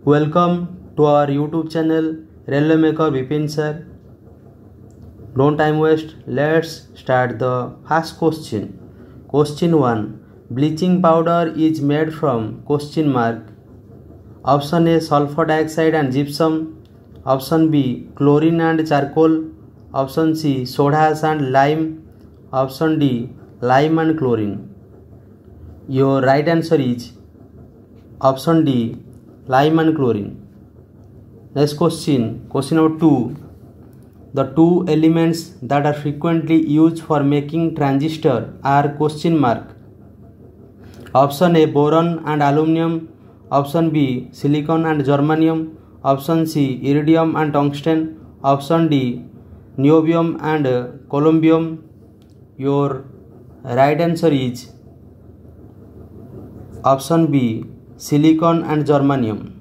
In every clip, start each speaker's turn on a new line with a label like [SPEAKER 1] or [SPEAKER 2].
[SPEAKER 1] Welcome to our YouTube channel Railway Maker Vipin sir. Don't time waste. Let's start the first question. Question 1. Bleaching powder is made from question mark. Option A sulfur dioxide and gypsum. Option B chlorine and charcoal. Option C soda ash and lime. Option D lime and chlorine. Your right answer is option D lime and chlorine. Next question, question number 2. The two elements that are frequently used for making transistor are question mark. Option A boron and aluminum. Option B silicon and germanium. Option C iridium and tungsten. Option D niobium and columbium. Your right answer is option B silicon and germanium.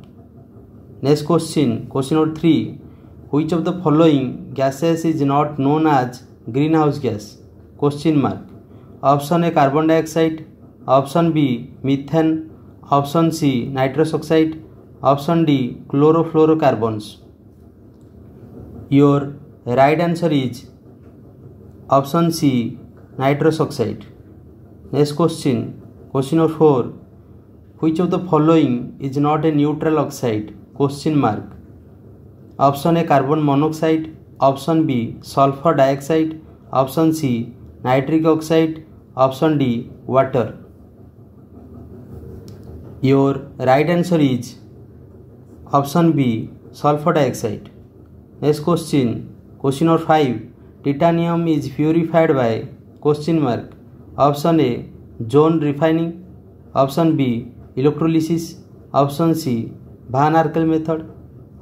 [SPEAKER 1] Next question, question number 3. Which of the following gases is not known as greenhouse gas? Question mark. Option A carbon dioxide. Option B methane. Option C nitrous oxide. Option D chlorofluorocarbons. Your right answer is option C nitrous oxide. Next question, question number 4. Which of the following is not a neutral oxide? Question mark. Option A carbon monoxide. Option B sulfur dioxide. Option C nitric oxide. Option D water. Your right answer is option B sulfur dioxide. Next question, question number 5. Titanium is purified by question mark. Option A zone refining. Option B electrolysis. Option C Van Arkel method.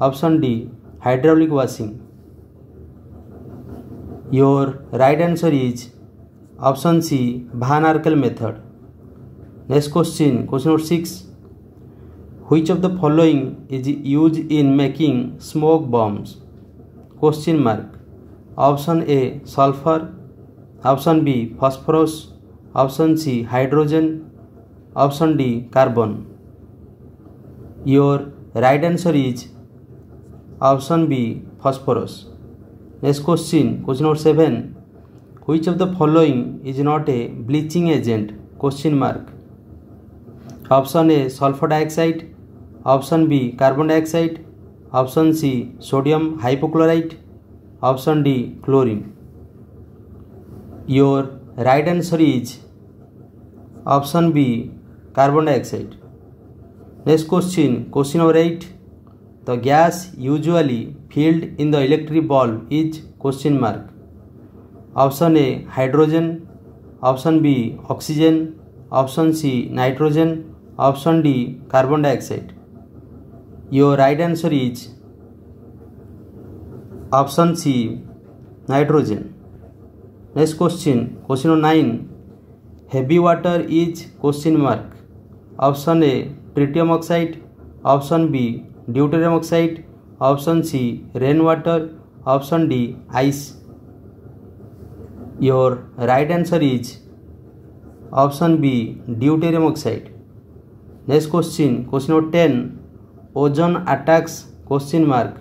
[SPEAKER 1] Option D hydraulic washing. Your right answer is option C Van Arkel method. Next question, question number 6. Which of the following is used in making smoke bombs? Question mark. Option A sulfur. Option B phosphorus. Option C hydrogen. Option D carbon. Your right answer is option B phosphorus. Next question, question number 7. Which of the following is not a bleaching agent? Question mark. Option A sulfur dioxide. Option B carbon dioxide. Option C sodium hypochlorite. Option D chlorine. Your right answer is option B carbon dioxide. Next question, question number 8. The gas usually filled in the electric bulb is question mark. Option A hydrogen. Option B oxygen. Option C nitrogen. Option D carbon dioxide. Your right answer is option C nitrogen. Next question, question number 9. Heavy water is question mark. Option A tritium oxide. Option B deuterium oxide. Option C rainwater. Option D ice. Your right answer is option B deuterium oxide. Next question, question number 10. Ozone attacks question mark.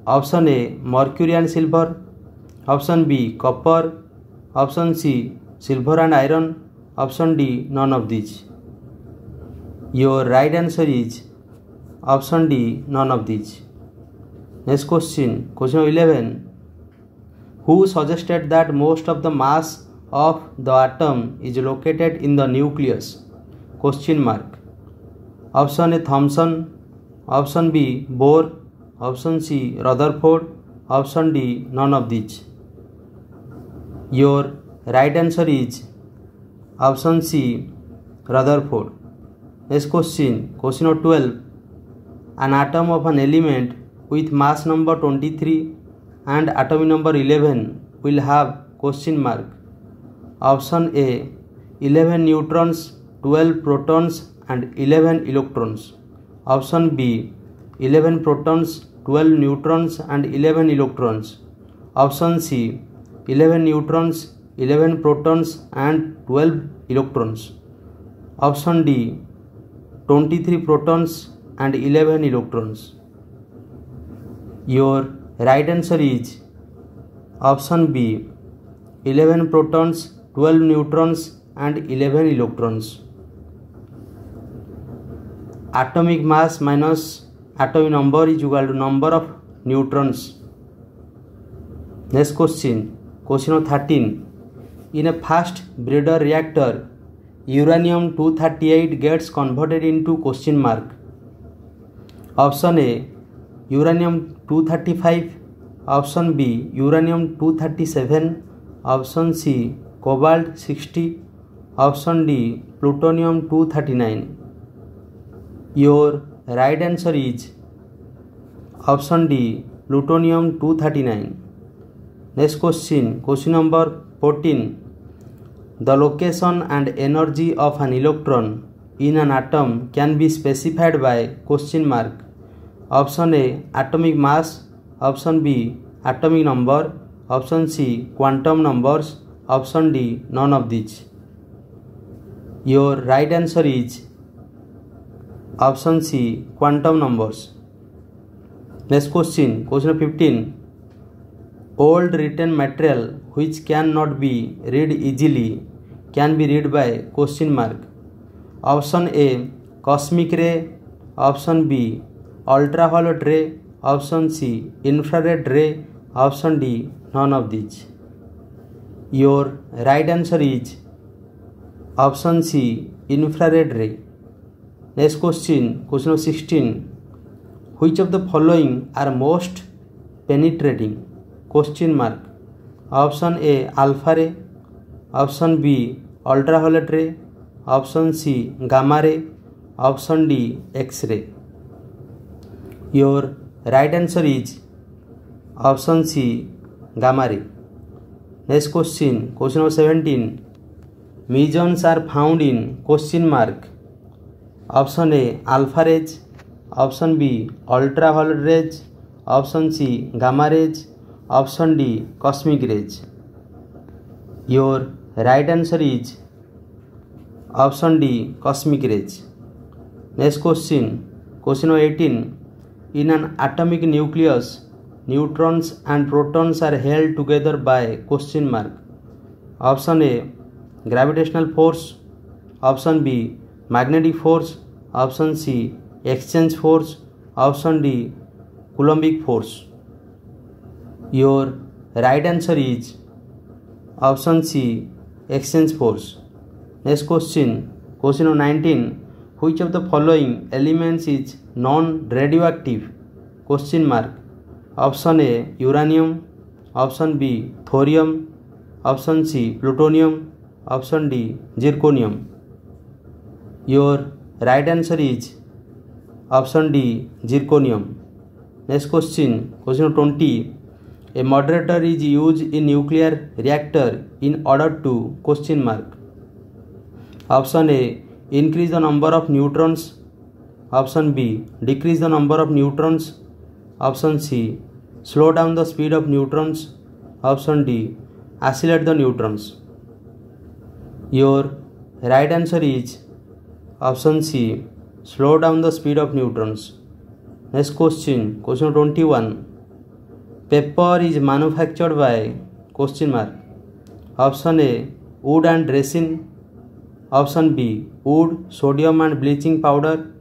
[SPEAKER 1] Option A mercury and silver. Option B copper. Option C silver and iron. Option D none of these. Your right answer is option D none of these. Next question, question 11. Who suggested that most of the mass of the atom is located in the nucleus? Question mark. Option A Thomson. Option B Bohr. Option C Rutherford. Option D none of these. Your right answer is option C Rutherford. Next question, question number 12. An atom of an element with mass number 23 and atomic number 11 will have question mark. Option A 11 neutrons, 12 protons and 11 electrons. Option B 11 protons, 12 neutrons and 11 electrons. Option C 11 neutrons, 11 protons and 12 electrons. Option D 23 protons, and 11 electrons. Your right answer is option B, 11 protons, 12 neutrons and 11 electrons. Atomic mass minus atomic number is equal to number of neutrons. Next question, question number 13. In a fast breeder reactor, uranium-238 gets converted into question mark. Option A, uranium-235. Option B, uranium-237. Option C, cobalt-60. Option D, plutonium-239. Your right answer is option D, plutonium-239. Next question, question number 14. The location and energy of an electron in an atom can be specified by question mark. Option A, atomic mass. Option B, atomic number. Option C, quantum numbers. Option D, none of these. Your right answer is option C, quantum numbers. Next question, question 15. Old written material which cannot be read easily can be read by question mark. Option A, cosmic ray. Option B, ultraviolet ray. Option C, infrared ray. Option D, none of these. Your right answer is option C, infrared ray. Next question, question 16. Which of the following are most penetrating? Question mark. Option A, alpha ray. Option B, ultraviolet ray. Option C, gamma ray. Option D, X-ray. Your right answer is option C, gamma ray. Next question, question number 17. Mesons are found in question mark. Option A, alpha rays. Option B, ultraviolet rays. Option C, gamma rays. Option D, cosmic rays. Your right answer is option D, cosmic rays. Next question, question number 18. In an atomic nucleus, neutrons and protons are held together by question mark. Option A, gravitational force. Option B, magnetic force. Option C, exchange force. Option D, Coulombic force. Your right answer is option C, exchange force. Next question, question number 19. Which of the following elements is non-radioactive? Question mark. Option A, uranium. Option B, thorium. Option C, plutonium. Option D, zirconium. Your right answer is option D, zirconium. Next question, question number 20. A moderator is used in nuclear reactor in order to question mark. Option A, increase the number of neutrons. Option B, decrease the number of neutrons. Option C, slow down the speed of neutrons. Option D, accelerate the neutrons. Your right answer is option C, slow down the speed of neutrons. Next question, question 21. Paper is manufactured by question mark. Option A, wood and resin. Option B, wood, sodium and bleaching powder.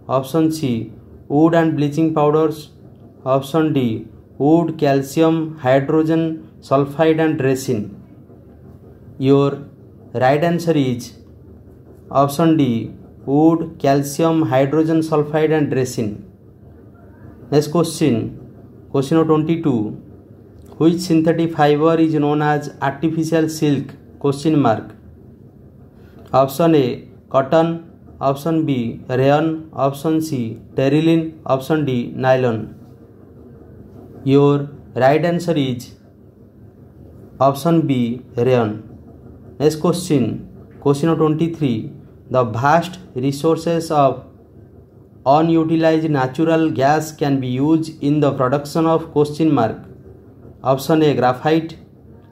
[SPEAKER 1] Option C, wood and bleaching powders. Option D, wood, calcium, hydrogen sulfide and resin. Your right answer is option D, wood, calcium, hydrogen sulfide and resin. Next question, question 22. Which synthetic fiber is known as artificial silk? Question mark. Option A, cotton. Option B, rayon. Option C, terylene. Option D, nylon. Your right answer is option B, rayon. Next question, question 23. The vast resources of unutilized natural gas can be used in the production of question mark. Option A, graphite.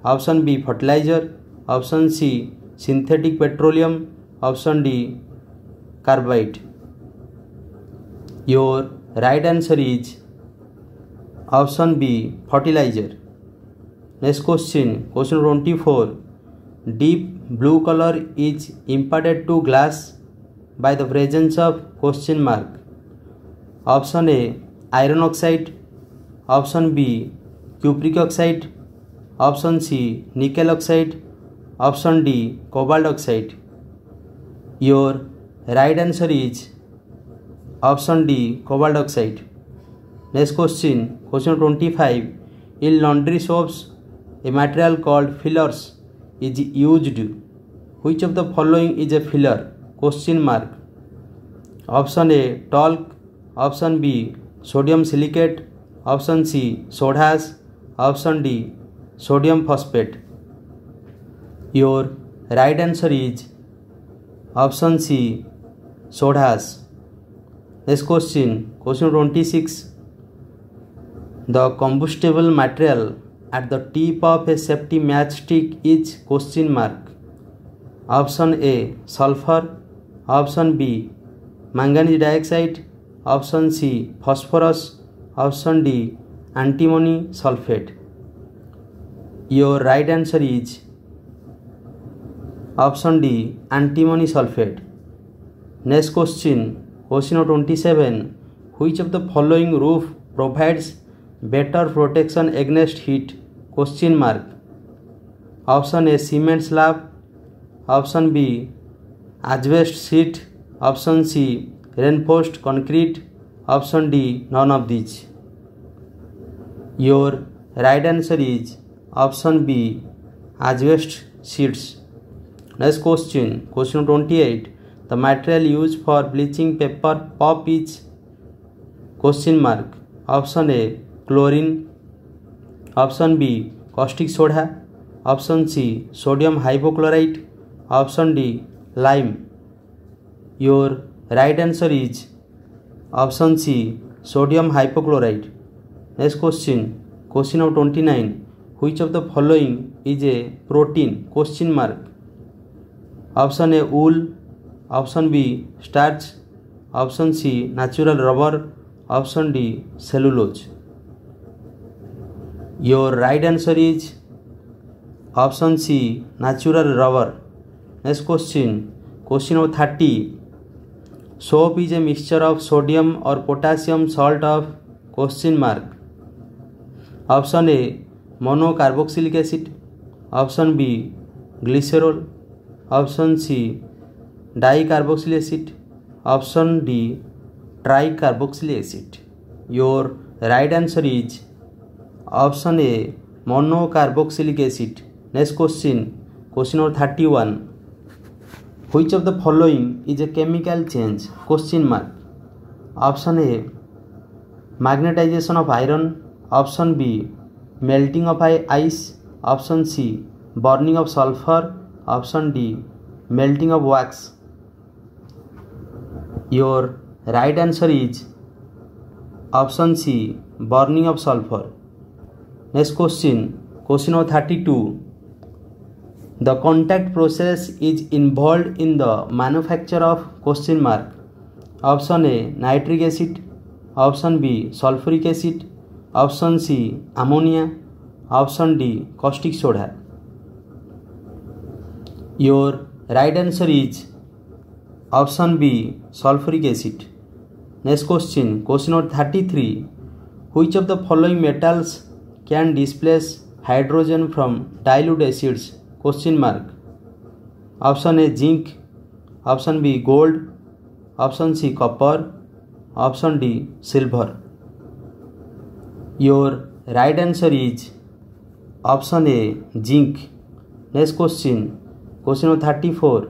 [SPEAKER 1] Option B, fertilizer. Option C, synthetic petroleum. Option D, carbide. Your right answer is option B, fertilizer. Next question, question 24. Deep blue color is imparted to glass by the presence of question mark. Option A, iron oxide. Option B, cupric oxide. Option C, nickel oxide. Option D, cobalt oxide. Your right answer is option D, cobalt oxide. Next question, question 25. In laundry soaps, a material called fillers is used. Which of the following is a filler? Question mark. Option A, talc. Option B, sodium silicate. Option C, soda ash. Option D, sodium phosphate. Your right answer is option C, soda ash. Next question, question 26. The combustible material at the tip of a safety matchstick is question mark. Option A, sulfur. Option B, manganese dioxide. Option C, phosphorus. Option D, antimony sulfate. Your right answer is option D, antimony sulfate. Next question, question 27. Which of the following roof provides better protection against heat? Question mark. Option A, cement slab. Option B, asbestos sheet. Option C, reinforced concrete. Option D, none of these. Your right answer is option B, asbestos sheets. Next question, question 28. The material used for bleaching paper pulp is question mark. Option A, chlorine. Option B, caustic soda. Option C, sodium hypochlorite. Option D, lime. Your right answer is option C, sodium hypochlorite. Next question, question of 29. Which of the following is a protein? Question mark. Option A, wool. Option B, starch. Option C, natural rubber. Option D, cellulose. Your right answer is option C, natural rubber. Next question, question of 30. Soap is a mixture of sodium or potassium salt of question mark. Option A, monocarboxylic acid. Option B, glycerol. Option C, dicarboxylic acid. Option D, tricarboxylic acid. Your right answer is option A, monocarboxylic acid. Next question, question of 31. Which of the following is a chemical change? Question mark. Option A, magnetization of iron. Option B, melting of ice. Option C, burning of sulfur. Option D, melting of wax. Your right answer is option C, burning of sulfur. Next question, question of 32. The contact process is involved in the manufacture of question mark. Option A, nitric acid. Option B, sulfuric acid. Option C, ammonia. Option D, caustic soda. Your right answer is option B, sulfuric acid. Next question, question of 33. Which of the following metals can displace hydrogen from dilute acids? Question mark. Option A, zinc. Option B, gold. Option C, copper. Option D, silver. Your right answer is option A, zinc. Next question, question of 34.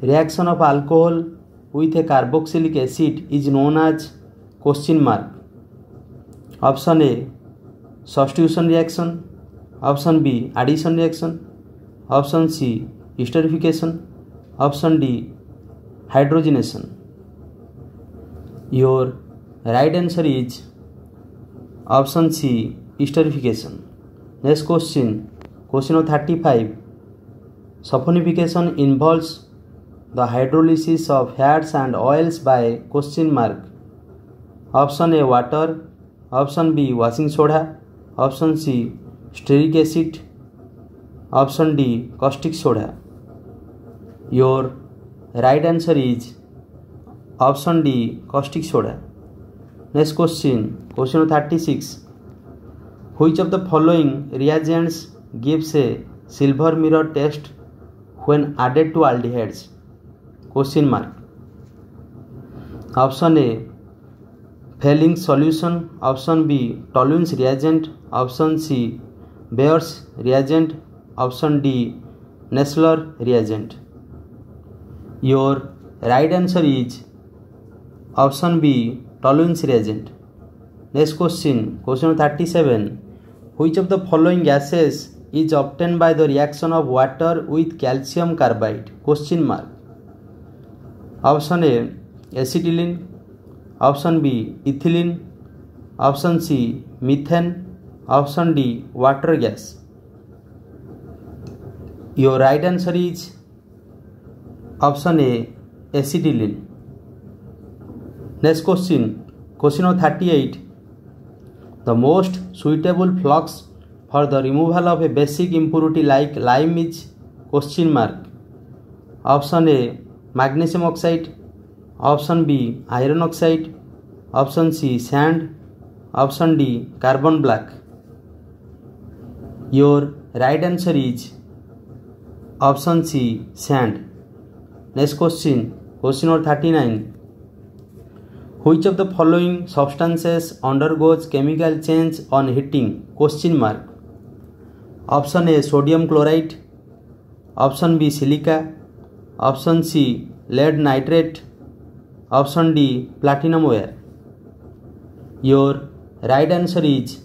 [SPEAKER 1] Reaction of alcohol with a carboxylic acid is known as question mark. Option A, substitution reaction. Option B, addition reaction. Option C, esterification. Option D, hydrogenation. Your right answer is option C, esterification. Next question, question of 35. Saponification involves the hydrolysis of fats and oils by question mark. Option A water, option B washing soda, option C stearic acid, option D caustic soda. Your right answer is option D caustic soda. Next question, question 36, which of the following reagents gives a silver mirror test when added to aldehydes? Question mark. Option A Fehling solution, option B Tollens reagent, option C Baeyer's reagent, option D Nessler reagent. Your right answer is option B Tollens reagent. Next question, question 37, which of the following gases is obtained by the reaction of water with calcium carbide? Question mark। Option A acetylene, option B ethylene, option C methane, option D water gas. Your right answer is option A acetylene. Next question, question 38, the most suitable flux for the removal of a basic impurity like lime is? Question mark। Option A magnesium oxide, option B iron oxide, option C sand, option D carbon black। Your right answer is option C sand। Next question, question number 39, which of the following substances undergoes chemical change on heating? Question mark। Option A sodium chloride, option B silica, option C lead nitrate, option D platinum ware. Your right answer is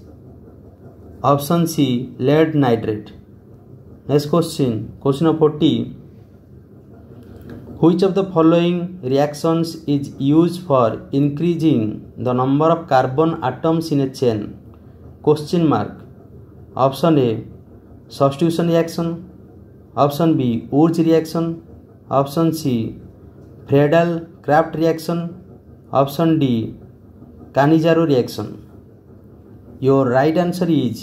[SPEAKER 1] option C lead nitrate. Next question, question 40, which of the following reactions is used for increasing the number of carbon atoms in a chain? Question mark. Option A substitution reaction, option B Wurtz reaction, option C Friedel-Crafts reaction, option D Cannizzaro reaction। Your right answer is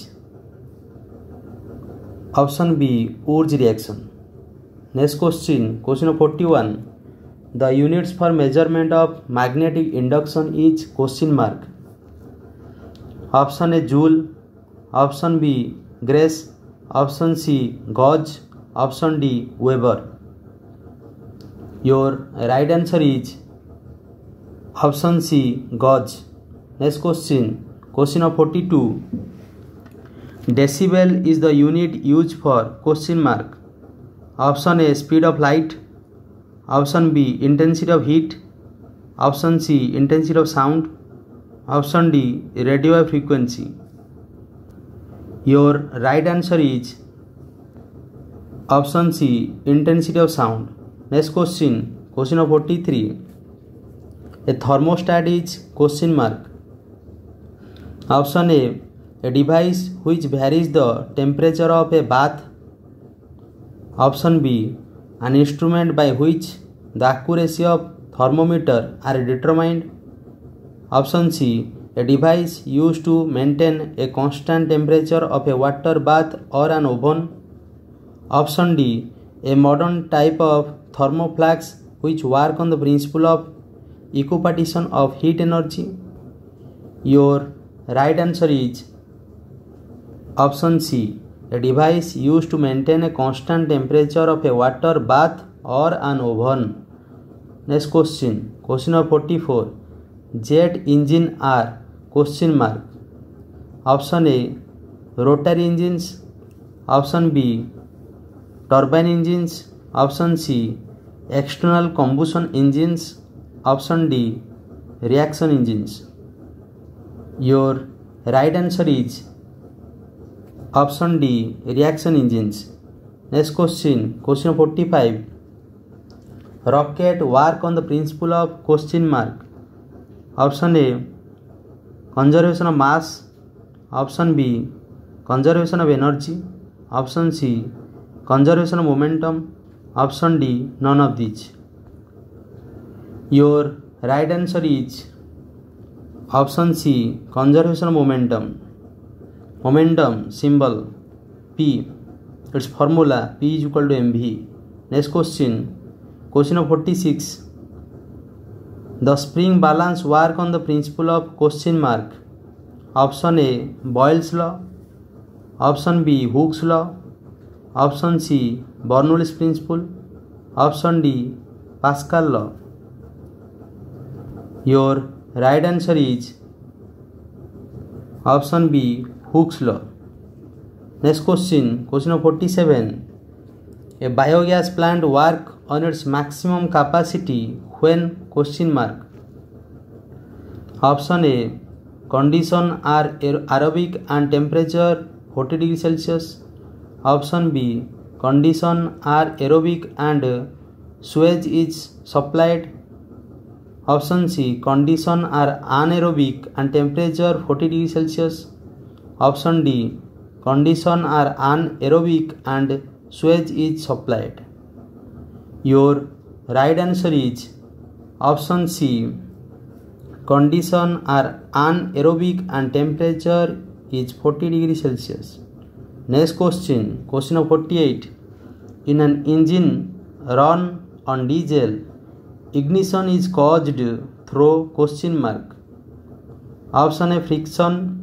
[SPEAKER 1] option B Wurtz reaction। Next question, question 41, the units for measurement of magnetic induction is? Question mark। option A joule, option B Grace, option C gauss, option D weber. Your right answer is option C gauss. Next question, question 42, decibel is the unit use for? Question mark. Option A speed of light, option B intensity of heat, option C intensity of sound, option D radio wave frequency. Your right answer is option C intensity of sound। Next question, question 43, a thermostat is? Question mark। option A device which varies the temperature of a bath, option B an instrument by which the accuracy of thermometer are determined, option C a device used to maintain a constant temperature of a water bath or an oven, option D a modern type of thermoflask which work on the principle of equipartition of heat energy। Your right answer is option C a device used to maintain a constant temperature of a water bath or an oven। Next question, question 44, jet engine are? Question mark। Option A rotary engines, option B turbine engines, option C external combustion engines, option D reaction engines. Your right answer is option D reaction engines. Next question, question 45, rocket work on the principle of? Question mark. Option A conservation of mass, option B conservation of energy, option C conservation of momentum, option D none of these। Your right answer is Option C, conservation momentum. Momentum symbol P. Its formula P is equal to mv. Next question. Question of 46. The spring balance work on the principle of question mark. Option A, Boyle's law. Option B, Hooke's law. Option C, Bernoulli's principle. Option D, Pascal law. Your right answer is option B, Hooke's law. Next question, question of 47. A biogas plant work on its maximum capacity when question mark. Option A, condition are aerobic and temperature 40 degrees Celsius. Option B, condition are aerobic and sewage is supplied. Option C, condition are anaerobic and temperature 40 degrees Celsius. Option D, condition are anaerobic and sewage is supplied. Your right answer is option C, condition are anaerobic and temperature is 40 degrees Celsius. Next question, question of 48. In an engine run on diesel, ignition is caused through question mark. Option A, friction.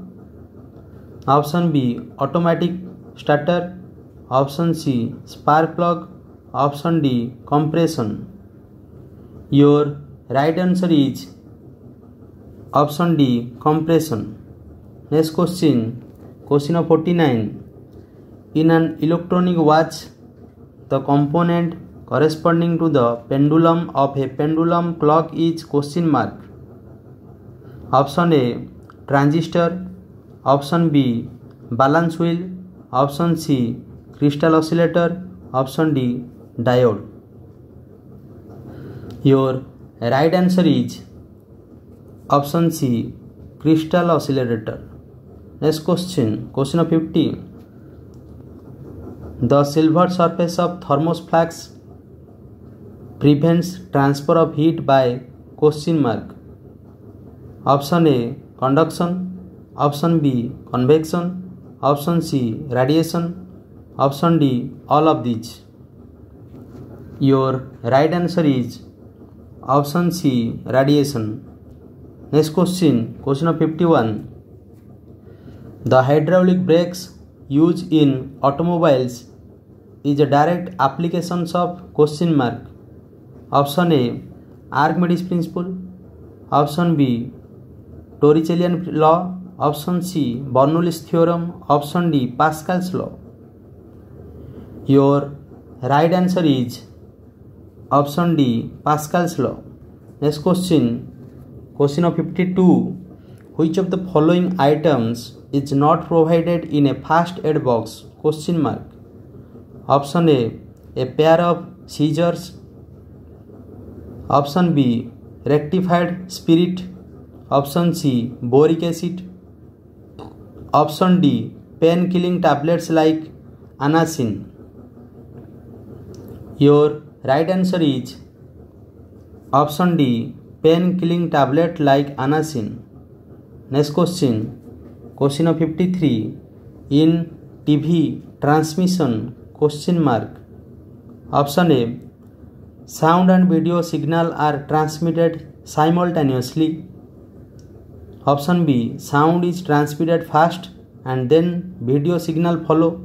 [SPEAKER 1] Option B, automatic starter. Option C, spark plug. Option D, compression. Your right answer is option D, compression. Next question, question of 49. In an electronic watch, the component corresponding to the pendulum of a pendulum clock is question mark. Option A, transistor. Option B, balance wheel. Option C, crystal oscillator. Option D, diode. Your right answer is option C, crystal oscillator. Next question, question of 50. The silver surface of thermos flask prevents transfer of heat by question mark. Option A, conduction. Option B, convection. Option C, radiation. Option D, all of these. Your right answer is option C, radiation. Next question, question of 51. The hydraulic brakes used in automobiles is a direct applications of question mark. Option A, Archimedes principle. Option B, Torricellian law. Option C, Bernoulli's theorem. Option D, Pascal's law. Your right answer is option D, Pascal's law. Next question, question of 52. Which of the following items is not provided in a first aid box? Question mark. Option A pair of scissors. Option B, rectified spirit. Option C, boric acid. Option D, pain killing tablets like anacin. Your right answer is option D, pain killing tablet like anacin. Next question, question of 53. In TV transmission question mark. Option A, sound and video signal are transmitted simultaneously. Option B, sound is transmitted first and then video signal follow.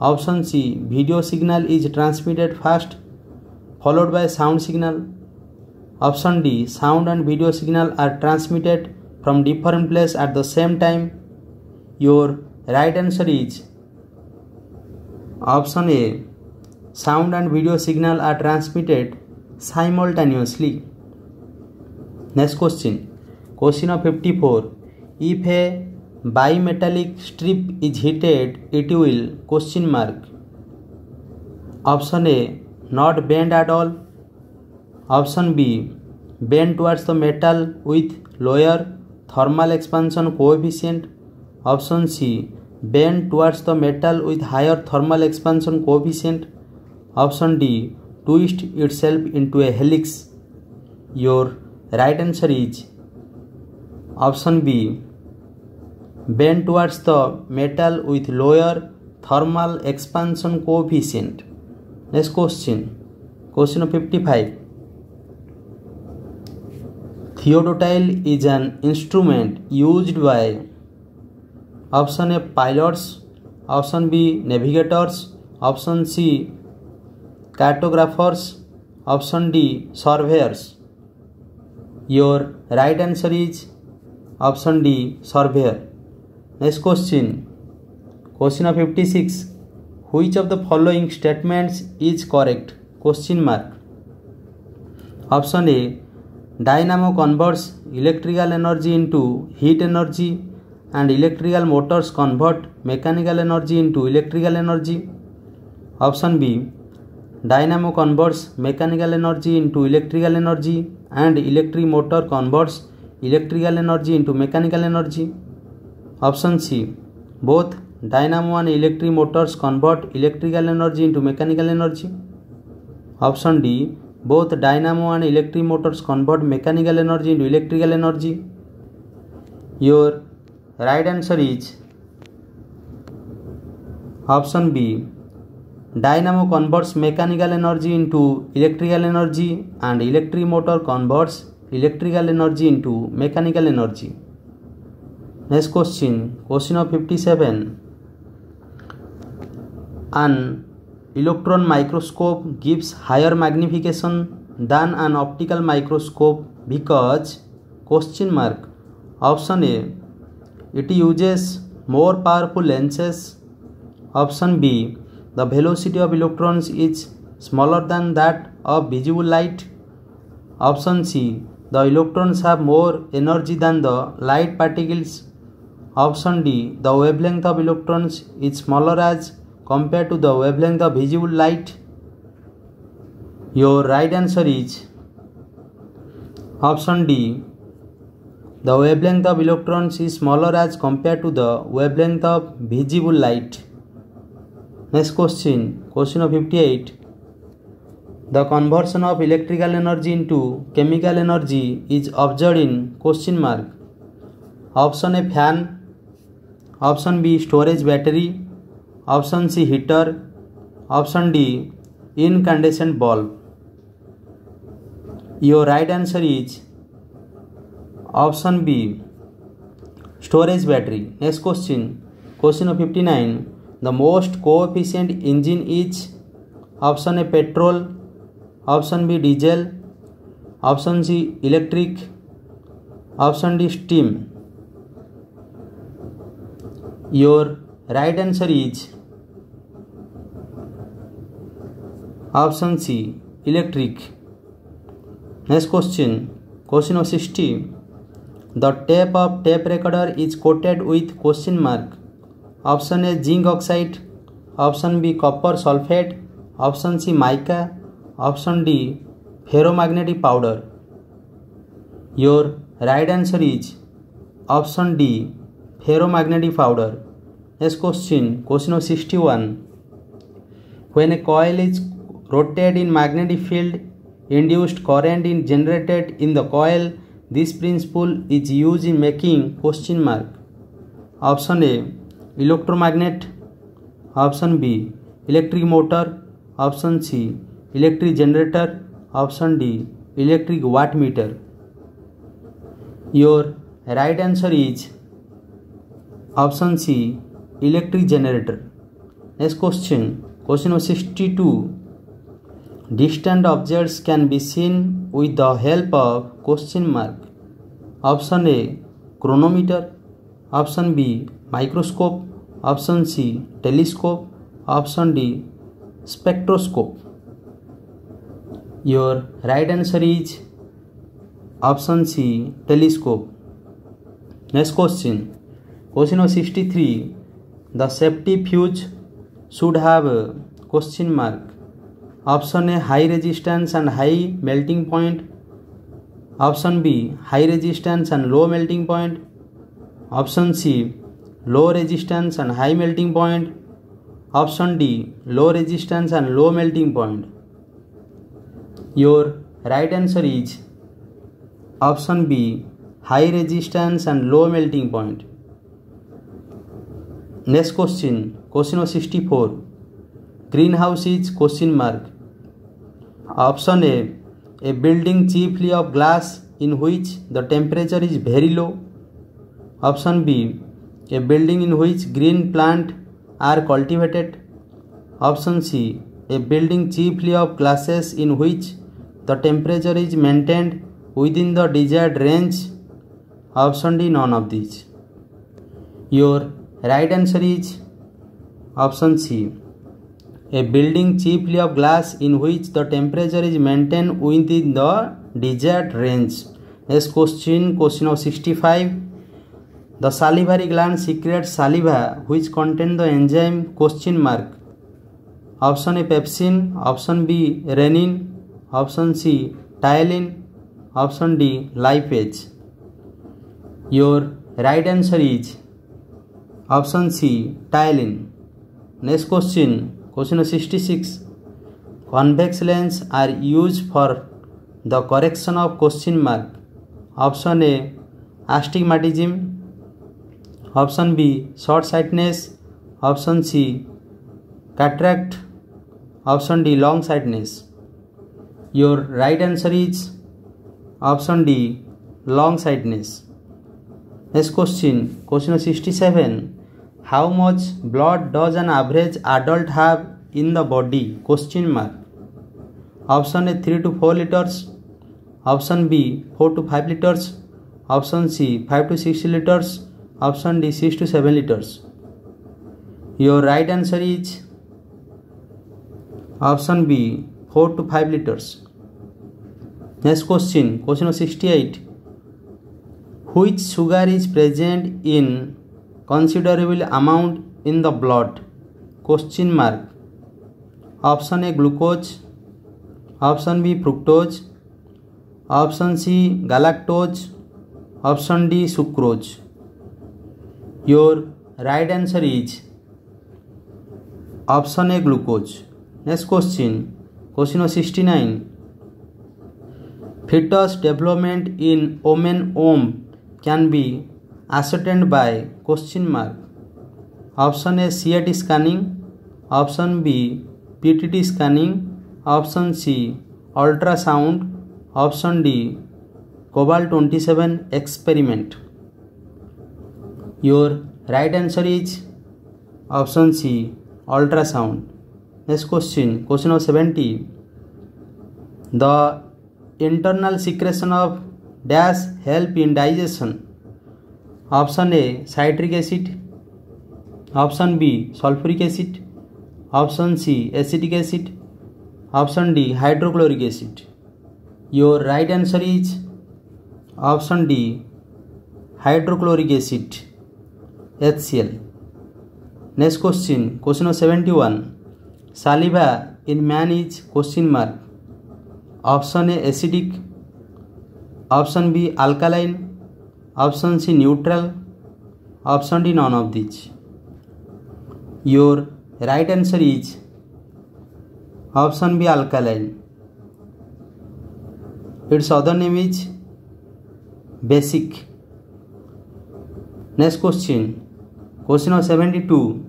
[SPEAKER 1] Option C, video signal is transmitted first followed by sound signal. Option D, sound and video signal are transmitted from different places at the same time. Your right answer is option A, sound and video signal are transmitted simultaneously. Next question, question of 54. If a bimetallic strip is heated, it will question mark. Option A, not bend at all. Option B, bend towards the metal with lower thermal expansion coefficient. Option C, bend towards the metal with higher thermal expansion coefficient. Option D, twist itself into a helix. Your right answer is Option B, bend towards the metal with lower thermal expansion coefficient. Next question, question 55. Theodotyle is an instrument used by Option A, pilots, Option B, navigators, Option C, cartographers, Option D, surveyors. Your right answer is Option D, surveyor. Next question, question of 56. Which of the following statements is correct? Question mark. Option A, dynamo converts electrical energy into heat energy and electrical motors convert mechanical energy into electrical energy. Option B, dynamo converts mechanical energy into electrical energy and electric motor converts electrical energy into mechanical energy. Option C, both dynamo and electric motors convert electrical energy into mechanical energy. Option D, both dynamo and electric motors convert mechanical energy into electrical energy. Your right answer is Option B, dynamo converts mechanical energy into electrical energy and electric motor converts electrical energy into mechanical energy. Next question, question of 57. An electron microscope gives higher magnification than an optical microscope because question mark. Option A, it uses more powerful lenses. Option B, the velocity of electrons is smaller than that of visible light. Option C, the electrons have more energy than the light particles. Option D, the wavelength of electrons is smaller as compared to the wavelength of visible light. Your right answer is Option D, the wavelength of electrons is smaller as compared to the wavelength of visible light. Next question, question of 58. The conversion of electrical energy into chemical energy is observed in question mark. Option A, fan. Option B, storage battery. Option C, heater. Option D, incandescent bulb. Your right answer is Option B, storage battery. Next question, question of 59. The most coefficient engine is Option A, petrol. Option B, diesel. Option C, electric. Option D, steam. Your right answer is Option C, electric. Next question, question of 60. The tape of tape recorder is coated with question mark. Option A, zinc oxide. Option B, copper sulfate. Option C, mica. Option D, ferromagnetic powder. Your right answer is Option D, ferromagnetic powder. Next question, question of 61. When a coil is rotated in magnetic field, induced current is generated in the coil. This principle is used in making question mark. Option A, electromagnet. Option B, electric motor. Option C, electric generator. Option D, electric wattmeter. Your right answer is Option C, electric generator. Next question, question of 62. Distant objects can be seen with the help of question mark. Option A, chronometer. Option B, microscope. Option C, telescope. Option D, spectroscope. Your right answer is Option C, telescope. Next question, question of 63. The safety fuse should have question mark. Option A, high resistance and high melting point. Option B, high resistance and low melting point. Option C, low resistance and high melting point. Option D, low resistance and low melting point. Your right answer is Option B, high resistance and low melting point. Next question number 64. Greenhouse is question mark. Option A building chiefly of glass in which the temperature is very low. Option B, a building in which green plants are cultivated. Option C, a building chiefly of glasses in which the temperature is maintained within the desired range. Option D, none of these. Your right answer is option C, a building chiefly of glass in which the temperature is maintained within the desired range. Next question number 65. The salivary gland secretes saliva which contain the enzyme question mark. Option A, pepsin. Option B, renin. Option C, ptyalin. Option D, lipase. Your right answer is option C, ptyalin. Next question number 66. Convex lens are used for the correction of question mark. Option A, astigmatism. Option B, short sightedness. Option C, cataract. Option D, long sightedness. Your right answer is option D, long sightedness. Next question number 67. How much blood does an average adult have in the body? Question mark. Option A, 3 to 4 liters. Option B, 4 to 5 liters. Option C, 5 to 6 liters. Option D, 6 to 7 liters. Your right answer is option B, 4 to 5 liters. Next question number 68. Which sugar is present in considerable amount in the blood? Question mark. Option A, glucose. Option B, fructose. Option C, galactose. Option D, sucrose. Your right answer is option A, glucose. Next question number 69. Fetus development in woman womb can be ascertained by question mark. Option A, CAT scanning. Option B, PTT scanning. Option C, ultrasound. Option D, cobalt-27 experiment. Your right answer is option C, ultrasound. Next question number 70. The internal secretion of dash help in digestion. Option A, citric acid. Option B, sulfuric acid. Option C, acetic acid. Option D, hydrochloric acid. Your right answer is option D, hydrochloric acid, HCl. Next question number 71. Saliva in man is question mark. Option A, acidic. Option B, alkaline. Option C, neutral. Option D, none of these. Your right answer is option B, alkaline. Its other name is basic. Next question number 72.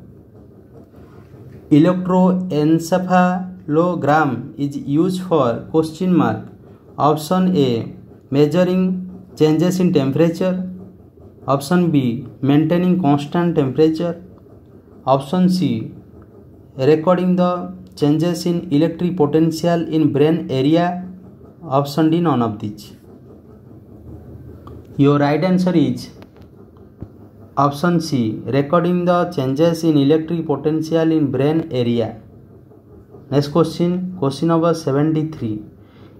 [SPEAKER 1] Electroencephalogram is used for question mark. Option A, measuring changes in temperature. Option B, maintaining constant temperature. Option C, recording the changes in electric potential in brain area. Option D, none of these. Your right answer is option C, recording the changes in electric potential in brain area. Next question number 73.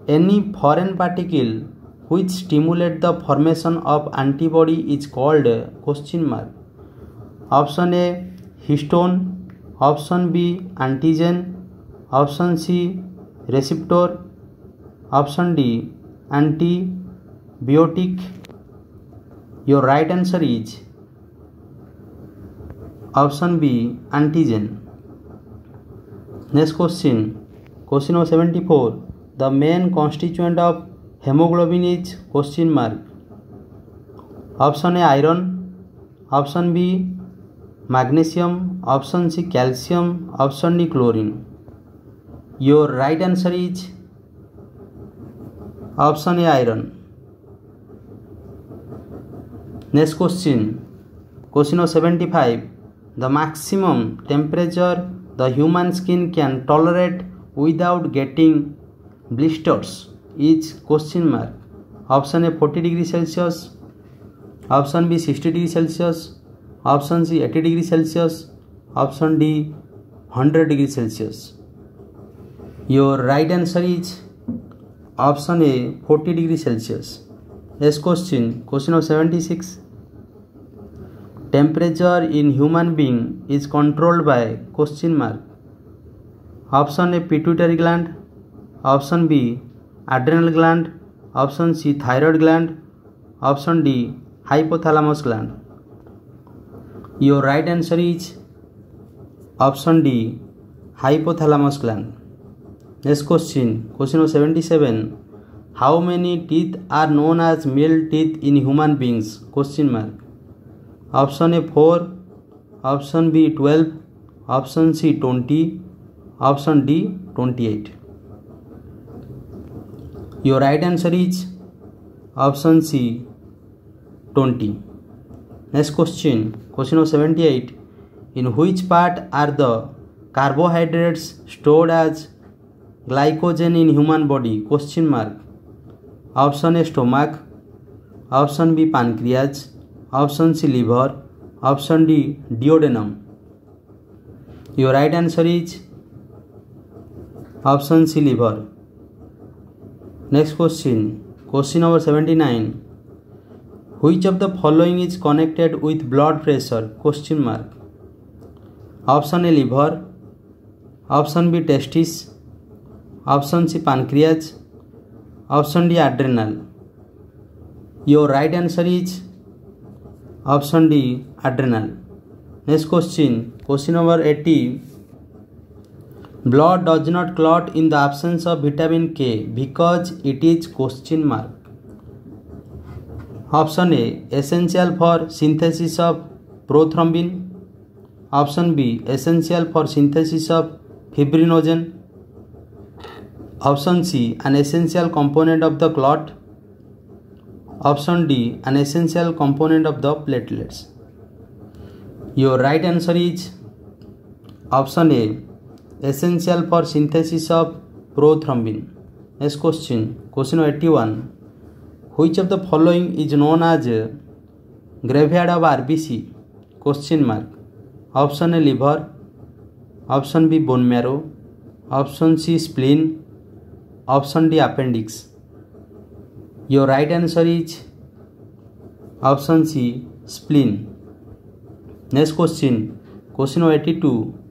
[SPEAKER 1] Any foreign particle which stimulate the formation of antibody is called question mark. Option A, histone. Option B, antigen. Option C, receptor. Option D, antibiotic. Your right answer is option B, antigen. Next question number 74. The main constituent of hemoglobin is question mark. Option A iron, ऑप्शन बी magnesium, option C calcium, option D chlorine. Your right answer is option A iron. Next question, question number 75. The maximum temperature the human skin can tolerate without getting blisters is question mark. Option A 40 degree Celsius, option B 60 degree Celsius, option C 80 degree Celsius, option D 100 degree Celsius. Your right answer is option A 40 degree Celsius. Next question, question of 76. Temperature in human being is controlled by question mark. Option A pituitary gland, option B adrenal gland, option C thyroid gland, option D hypothalamus gland. Your right answer is option D hypothalamus gland. Next question, question number 77. How many teeth are known as male teeth in human beings? Question mark. Option A 4, option B 12, option C 20, option D 28. Your right answer is option C 20. Next question, question number 78. In which part are the carbohydrates stored as glycogen in human body? Question mark. Option A stomach, option B pancreas, option C liver, option D duodenum. Your right answer is option C liver. Next question, question number 79. Which of the following is connected with blood pressure? Question mark. Option A liver, option B testis, option C pancreas, option D adrenal. Your right answer is option D adrenal. Next question, question number 80. Blood does not clot in the absence of vitamin K because it is question mark. Option A essential for synthesis of prothrombin, option B essential for synthesis of fibrinogen, option C an essential component of the clot, option D an essential component of the platelets. Your right answer is option A essential for synthesis of prothrombin. Next question, question 81. Which of the following is known as graveyard of RBC? Question mark. Option A liver, option B bone marrow, option C spleen, option D appendix. Your right answer is option C spleen. Next question, question 82.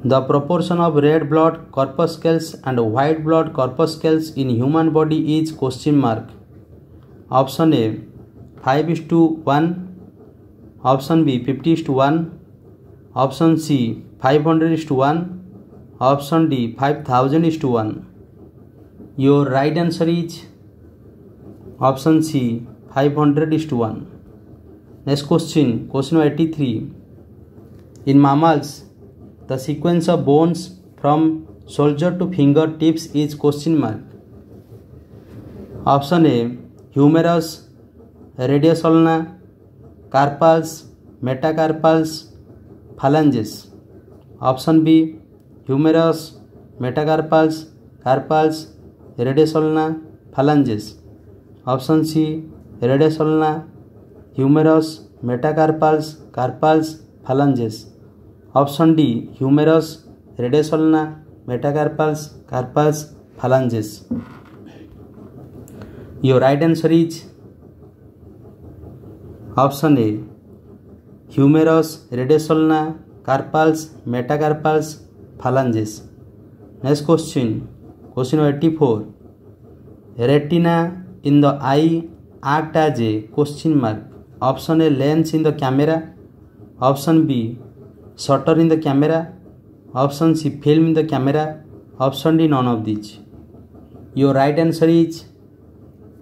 [SPEAKER 1] The proportion of red blood corpuscles and white blood corpuscles in human body is question mark. Option A 5:1, option B 50:1, option C 500:1, option D 5000:1. Your right answer is option C 500:1. Next question, question 83. In mammals, the sequence of bones from shoulder to fingertips is question mark. Option A humerus, radius ulna, carpals, metacarpals, phalanges. Option B humerus, metacarpals, carpals, radius ulna, phalanges. Option C radius ulna, humerus, metacarpals, carpals, phalanges. Option D humerus, radius ulna, metacarpals, carpals, phalanges. Your right answer is option A humerus, radius ulna, carpals, metacarpals, phalanges. Next question, question 84. Retina in the eye act as a question mark. Option A lens in the camera, option B shutter in the camera, option C film in the camera, option D none of these. Your right answer is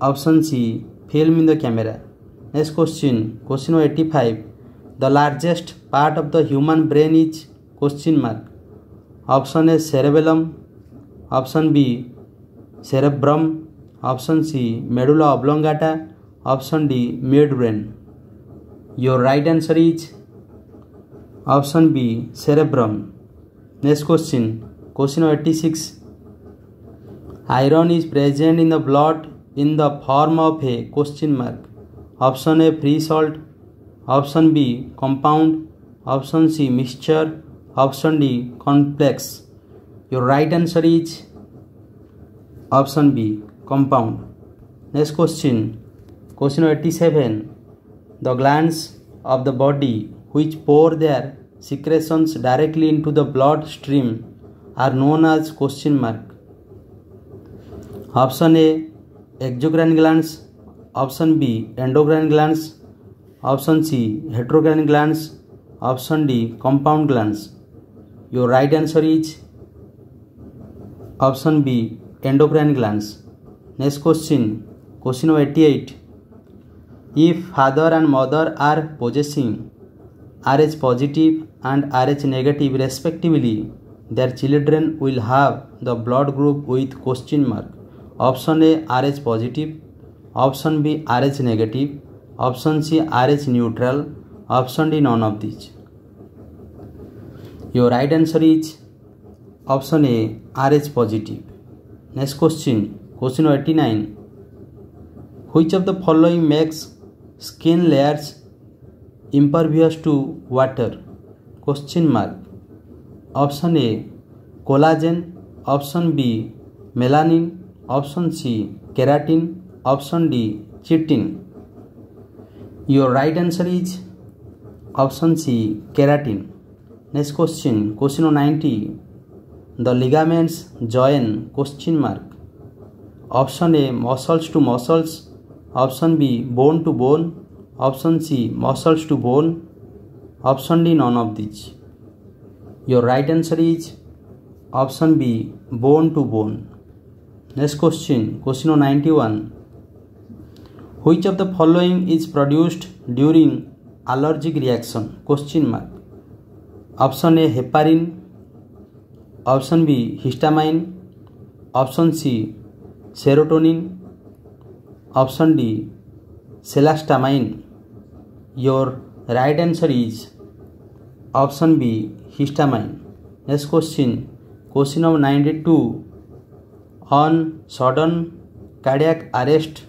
[SPEAKER 1] option C film in the camera. Next question number 85. The largest part of the human brain is question mark. Option A cerebellum, option B cerebrum, option C medulla oblongata, option D midbrain. Your right answer is option B cerebrum. Next question number 86. Iron is present in the blood in the form of a question mark. Option A free salt, option B compound, option C mixture, option D complex. Your right answer is option B compound. Next question number 87. The glands of the body which pour their secretions directly into the blood stream are known as question mark. Option A exocrine glands, option B endocrine glands, option C heterocrine glands, option D compound glands. Your right answer is option B endocrine glands. Next question number 88. If father and mother are possessing Rh positive and Rh negative respectively, their children will have the blood group with question mark. Option A Rh positive, option B Rh negative, option C Rh neutral, option D none of these. Your right answer is option A Rh positive. Next question number 89. Which of the following makes skin layers impervious to water? Question mark. Option A collagen, option B melanin, option C keratin, option D chitin. Your right answer is option C keratin. Next question number 90. The ligaments join question mark. Option A muscles to muscles, option B bone to bone, option C muscles to bone, option D none of these. Your right answer is option B bone to bone. Next question number 91. Which of the following is produced during allergic reaction? Question mark. Option A heparin, option B histamine, option C serotonin, option D celastamine. Your right answer is option B histamine. Next question number 92. On sudden cardiac arrest,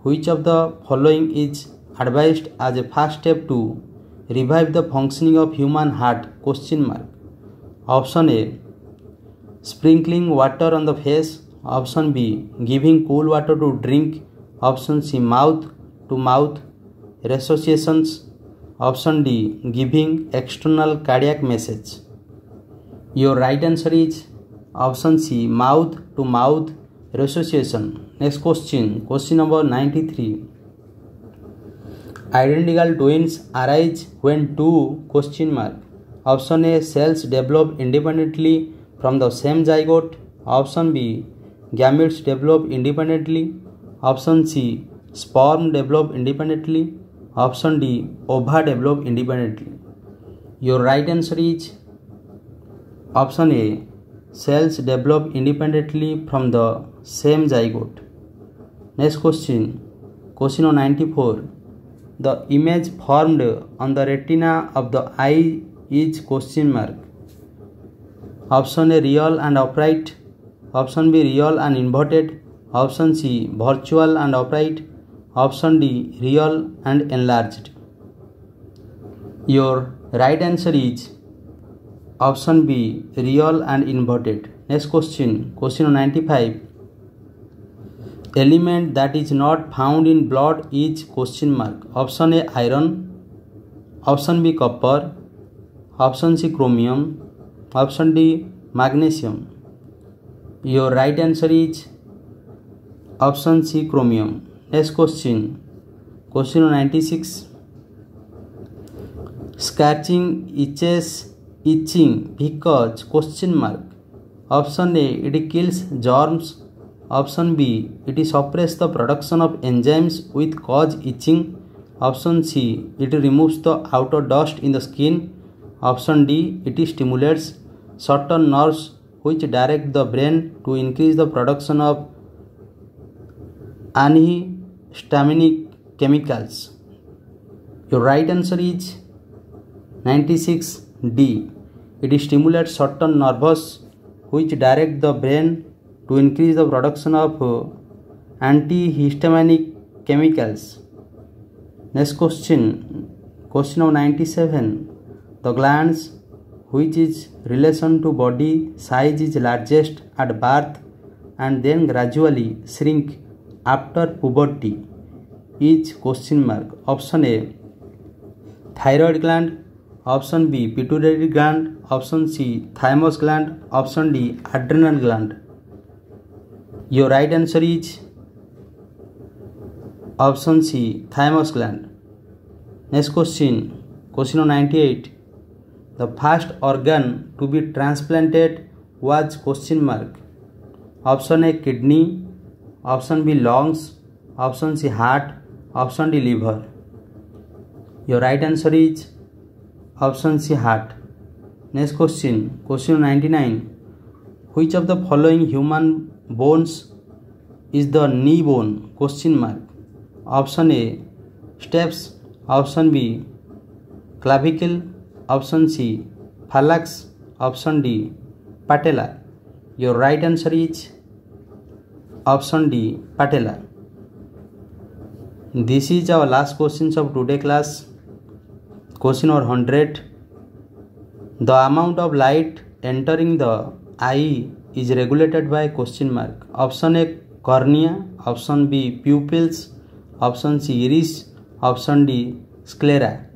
[SPEAKER 1] which of the following is advised as a first step to revive the functioning of human heart? Question mark. Option A sprinkling water on the face, option B giving cool water to drink, option C mouth to mouth resuscitations, option D giving external cardiac message. Your right answer is option C mouth to mouth resuscitation. Next question number 93. Identical twins arise when two question mark. Option A cells develop independently from the same zygote, option B gametes develop independently, option C sperm develop independently, option D ova develop independently. Your right answer is option A cells develop independently from the same zygote. Next question number 94. The image formed on the retina of the eye is question mark. Option A real and upright, option B real and inverted, option C virtual and upright, option D real and enlarged. Your right answer is option B real and inverted. Next question number 95. Element that is not found in blood is question mark. Option A iron, option B copper, option C chromium, option D magnesium. Your right answer is option C chromium. Next question number 96. Scratching itching because question mark. Option A it kills germs, option B it suppresses the production of enzymes which cause itching, Option C, it removes the outer dust in the skin. Option D, it stimulates certain nerves which direct the brain to increase the production of antihistaminic chemicals. Your right answer is 96D. It stimulates certain nerves which direct the brain to increase the production of antihistaminic chemicals. Next question, question number 97. The glands which is relation to body size is largest at birth and then gradually shrink after puberty is question mark. Option A, thyroid gland. Option B, pituitary gland. Option C, thymus gland. Option D, adrenal gland. Your right answer is option C, thymus gland. Next question, question number 98. The first organ to be transplanted was question mark. Option A, kidney. Option B, lungs. Option C, heart. Option D, liver. Your right answer is option C, heart. Next question, question 99. Which of the following human bones is the knee bone? Question mark. Option A, steps. Option B, clavicle. Option C, phalanx. Option D, patella. Your right answer is option D, patella. This is our last questions of today class. Question number 100. The amount of light entering the eye is regulated by question mark. Option A, cornea. Option B, pupils. Option C, iris. Option D, sclera.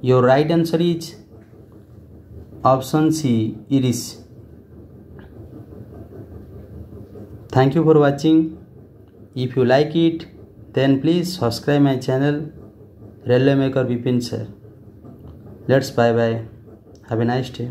[SPEAKER 1] Your right answer is option C, iris. Thank you for watching. If you like it, then please subscribe my channel Railway Maker Vipin Sir. Let's bye bye. Have a nice day.